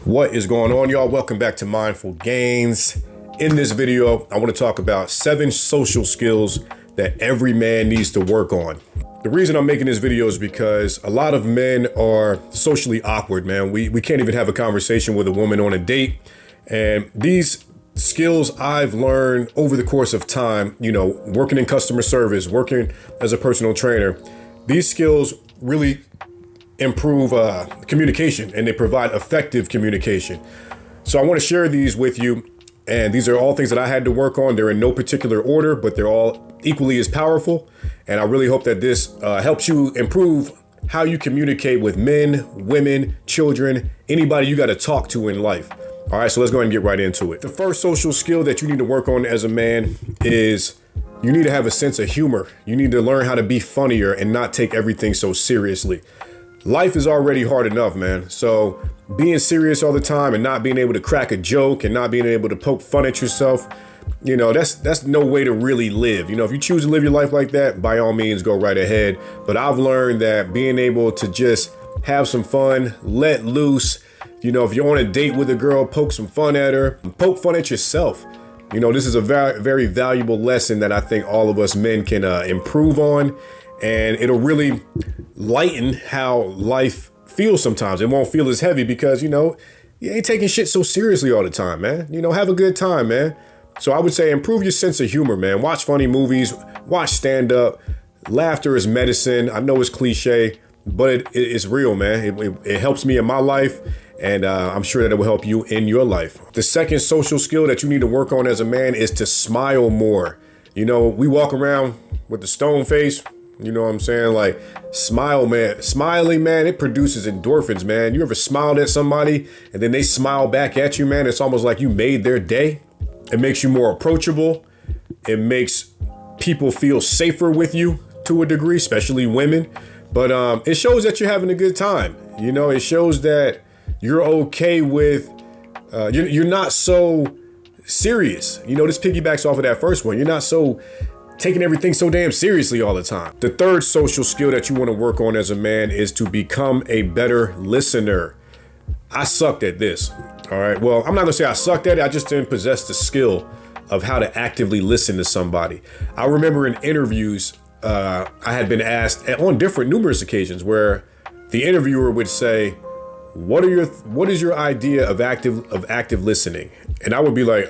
What is going on, y'all? Welcome back to Mindful Gains. In this video, I want to talk about 7 social skills that every man needs to work on. The reason I'm making this video is because a lot of men are socially awkward, man. We can't even have a conversation with a woman on a date. And these skills I've learned over the course of time, working in customer service, working as a personal trainer, these skills really improve communication, and they provide effective communication. So I want to share these with you, and these are all things that I had to work on. They're in no particular order, but they're all equally as powerful, and I really hope that this helps you improve how you communicate with men, women, children, anybody you got to talk to in life. All right, so let's go ahead and get right into it. The first social skill that you need to work on as a man is you need to have a sense of humor. You need to learn how to be funnier and not take everything so seriously. Life is already hard enough, man. So being serious all the time and not being able to crack a joke and not being able to poke fun at yourself, that's no way to really live. If you choose to live your life like that, by all means, go right ahead. But I've learned that being able to just have some fun, let loose, if you're on a date with a girl, poke some fun at her, poke fun at yourself. This is a very, very valuable lesson that I think all of us men can improve on. And it'll really lighten how life feels sometimes. It won't feel as heavy because, you ain't taking shit so seriously all the time, man. Have a good time, man. So I would say improve your sense of humor, man. Watch funny movies, watch stand-up. Laughter is medicine. I know it's cliche, but it's real, man. It helps me in my life, and I'm sure that it will help you in your life. The second social skill that you need to work on as a man is to smile more. We walk around with the stone face. You know what I'm saying? Like, smile, man. Smiling, man, it produces endorphins, man. You ever smiled at somebody and then they smile back at you, man? It's almost like you made their day. It makes you more approachable. It makes people feel safer with you to a degree, especially women. But it shows that you're having a good time. It shows that you're okay with, you're not so serious. This piggybacks off of that first one. You're not so taking everything so damn seriously all the time. The third social skill that you want to work on as a man is to become a better listener. I sucked at this. All right. Well, I'm not gonna say I sucked at it. I just didn't possess the skill of how to actively listen to somebody. I remember in interviews, I had been asked on numerous occasions where the interviewer would say, what is your idea of active listening? And I would be like,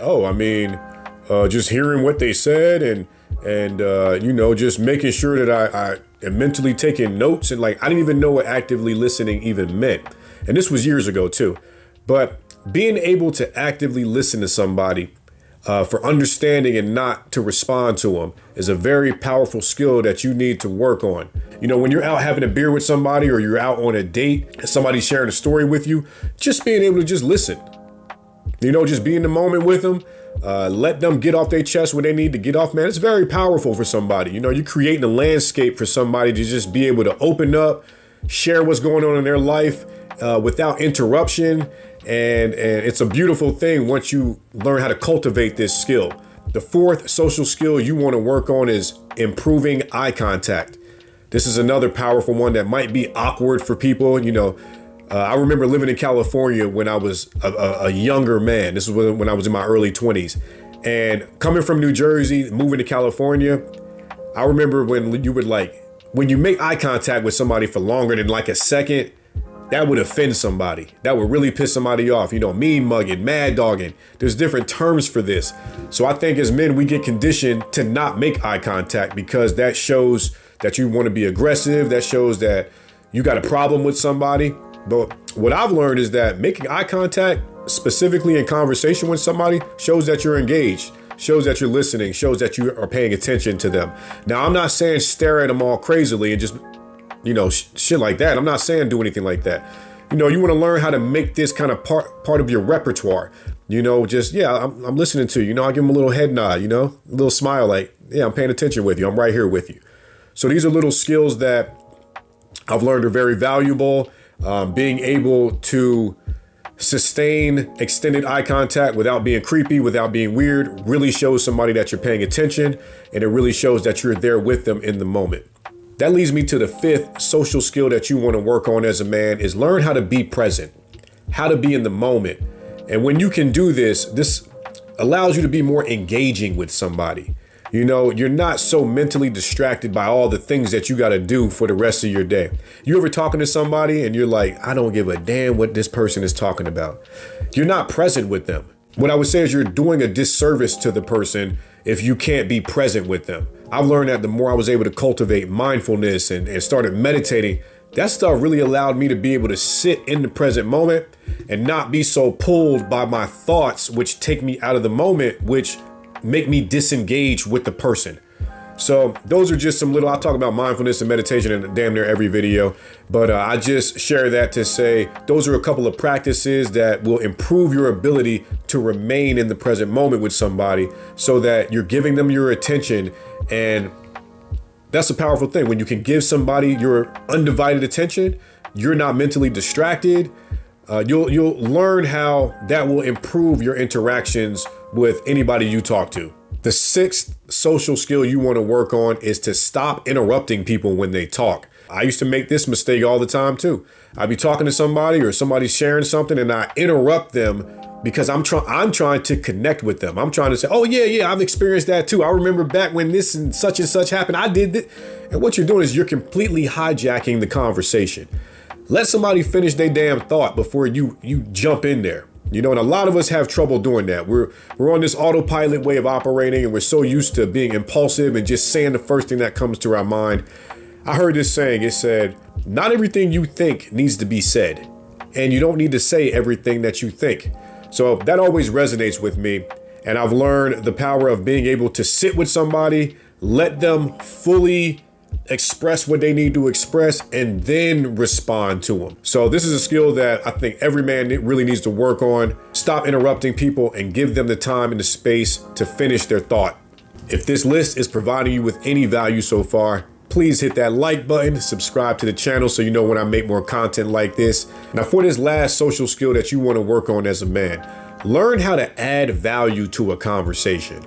just hearing what they said and just making sure that I am mentally taking notes. And I didn't even know what actively listening even meant. And this was years ago too. But being able to actively listen to somebody for understanding and not to respond to them is a very powerful skill that you need to work on. When you're out having a beer with somebody or you're out on a date and somebody's sharing a story with you, just being able to just listen, just be in the moment with them. Let them get off their chest what they need to get off, man. It's very powerful for somebody. You're creating a landscape for somebody to just be able to open up, share what's going on in their life without interruption. And it's a beautiful thing once you learn how to cultivate this skill. The fourth social skill you want to work on is improving eye contact. This is another powerful one that might be awkward for people. I remember living in California when I was a younger man. This is when I was in my early 20s. And coming from New Jersey, moving to California, I remember when you make eye contact with somebody for longer than a second, that would offend somebody. That would really piss somebody off. Mean mugging, mad dogging. There's different terms for this. So I think as men, we get conditioned to not make eye contact because that shows that you want to be aggressive. That shows that you got a problem with somebody. But what I've learned is that making eye contact, specifically in conversation with somebody, shows that you're engaged, shows that you're listening, shows that you are paying attention to them. Now, I'm not saying stare at them all crazily and just, shit like that. I'm not saying do anything like that. You want to learn how to make this kind of part of your repertoire. I'm listening to you. I give them a little head nod, a little smile like, yeah, I'm paying attention with you. I'm right here with you. So these are little skills that I've learned are very valuable. Being able to sustain extended eye contact without being creepy, without being weird, really shows somebody that you're paying attention, and it really shows that you're there with them in the moment. That leads me to the fifth social skill that you want to work on as a man is learn how to be present. how to be in the moment. And when you can do this, this allows you to be more engaging with somebody. You know, you're not so mentally distracted by all the things that you got to do for the rest of your day. You ever talking to somebody and you're like, I don't give a damn what this person is talking about. You're not present with them. What I would say is you're doing a disservice to the person if you can't be present with them. I've learned that the more I was able to cultivate mindfulness and started meditating, that stuff really allowed me to be able to sit in the present moment and not be so pulled by my thoughts, which take me out of the moment, which make me disengage with the person. So those are just some little, I'll talk about mindfulness and meditation in damn near every video, but I just share that to say those are a couple of practices that will improve your ability to remain in the present moment with somebody so that you're giving them your attention. And that's a powerful thing. When you can give somebody your undivided attention, you're not mentally distracted. You'll learn how that will improve your interactions with anybody you talk to. The sixth social skill you want to work on is to stop interrupting people when they talk. I used to make this mistake all the time too. I'd be talking to somebody or somebody's sharing something and I interrupt them because I'm trying to connect with them. I'm trying to say, oh yeah, I've experienced that too. I remember back when this and such happened, I did this. And what you're doing is you're completely hijacking the conversation. Let somebody finish their damn thought before you jump in there. You know, and a lot of us have trouble doing that. We're on this autopilot way of operating and we're so used to being impulsive and just saying the first thing that comes to our mind. I heard this saying, it said, not everything you think needs to be said, and you don't need to say everything that you think. So that always resonates with me. And I've learned the power of being able to sit with somebody, let them fully express what they need to express, and then respond to them. So this is a skill that I think every man really needs to work on. Stop interrupting people and give them the time and the space to finish their thought. If this list is providing you with any value so far, please hit that like button, subscribe to the channel so you know when I make more content like this. Now for this last social skill that you want to work on as a man, learn how to add value to a conversation.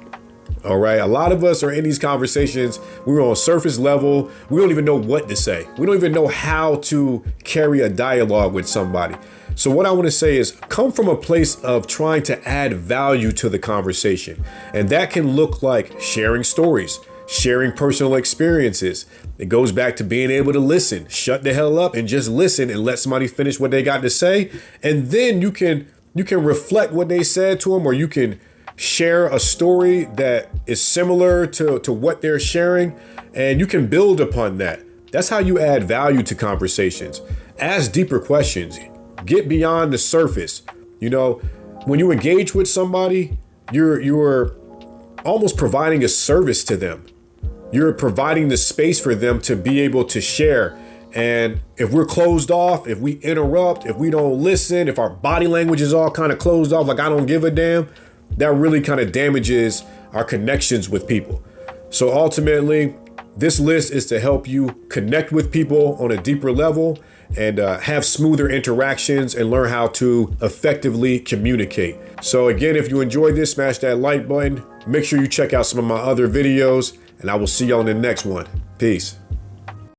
All right. A lot of us are in these conversations. We're on surface level. We don't even know what to say. We don't even know how to carry a dialogue with somebody. So what I want to say is come from a place of trying to add value to the conversation. And that can look like sharing stories, sharing personal experiences. It goes back to being able to listen, shut the hell up and just listen and let somebody finish what they got to say. And then you can reflect what they said to them, or you can share a story that is similar to what they're sharing, and you can build upon that. That's how you add value to conversations. Ask deeper questions. Get beyond the surface. You know, when you engage with somebody, you're almost providing a service to them. You're providing the space for them to be able to share. And if we're closed off, if we interrupt, if we don't listen, if our body language is all kind of closed off, like I don't give a damn, that really kind of damages our connections with people. So ultimately, this list is to help you connect with people on a deeper level and have smoother interactions and learn how to effectively communicate. So again, if you enjoyed this, smash that like button. Make sure you check out some of my other videos, and I will see you on the next one. Peace.